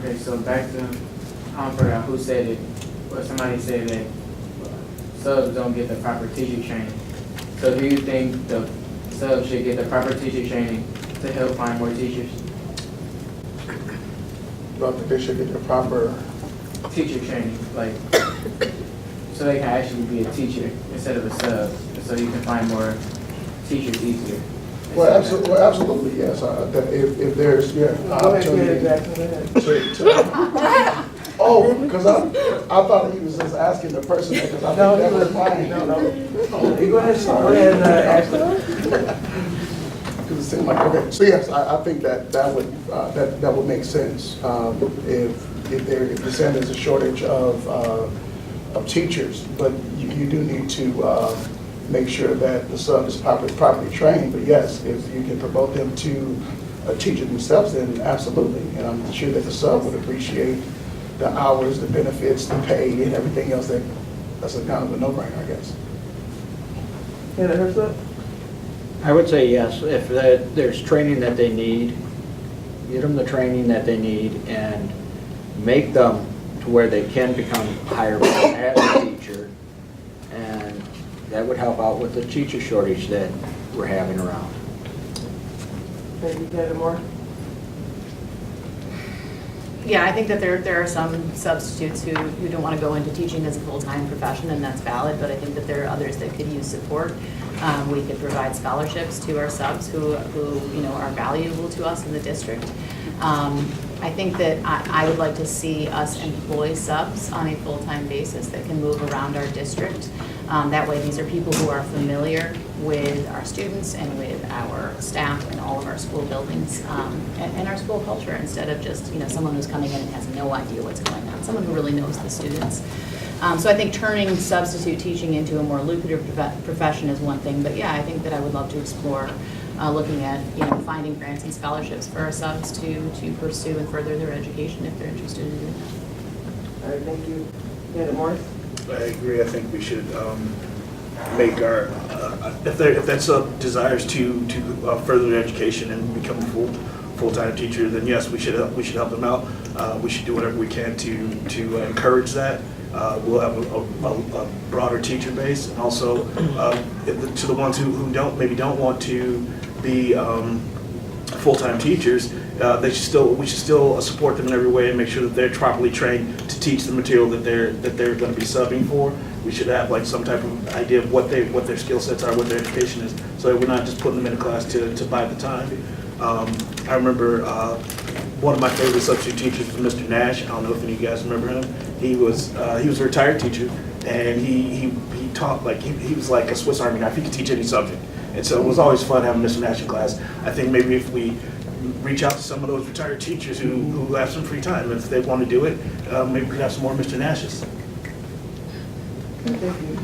Okay, so back to, I don't forgot who said it, but somebody said that subs don't get the proper teacher training. So do you think the subs should get the proper teacher training to help find more teachers? But I think they should get the proper, Teacher training, like, so they can actually be a teacher instead of a sub, so you can find more teachers easier. absolutely, yes. That if there's, opportunity oh, because I thought he was just asking the person, because I think that was fine. No. You go ahead and ask them. Because it seemed like, okay, so yes, I think that would make sense. If the saying there's a shortage of teachers, but you do need to make sure that the sub is properly trained. But yes, if you can promote them to a teacher themselves, then absolutely. And I'm sure that the sub would appreciate the hours, the benefits, the pay, and everything else. That's a kind of a no-brainer, I guess. I would say yes, if there's training that they need, get them the training that they need and make them to where they can become hired as a teacher. And that would help out with the teacher shortage that we're having around. Yeah, I think that there are some substitutes who don't want to go into teaching as a full-time profession, and that's valid, but I think that there are others that could use support. We could provide scholarships to our subs who are valuable to us in the district. I think that I would like to see us employ subs on a full-time basis that can move around our district. That way, these are people who are familiar with our students and with our staff and all of our school buildings and our school culture, instead of just someone who's coming in and has no idea what's going on, someone who really knows the students. So I think turning substitute teaching into a more lucrative profession is one thing, but yeah, I think that I would love to explore looking at finding grants and scholarships for our subs to pursue and further their education if they're interested in doing that. All right, thank you. Morris? I agree. I think we should make our if that sub desires to further their education and become a full-time teacher, then yes, we should help them out. We should do whatever we can to encourage that. We'll have a broader teacher base, and also to the ones who maybe don't want to be full-time teachers, we should still support them in every way and make sure that they're properly trained to teach the material that they're going to be subbing for. We should have like some type of idea of what their skill sets are, what their education is, so that we're not just putting them in a class to buy the time. I remember one of my favorite substitute teachers was Mr. Nash. I don't know if any of you guys remember him. He was a retired teacher, and he taught like he was like a Swiss Army knife. He could teach any subject, and so it was always fun having Mr. Nash in class. I think maybe if we reach out to some of those retired teachers who have some free time, if they want to do it, maybe we could have some more Mr. Nashes. Thank you.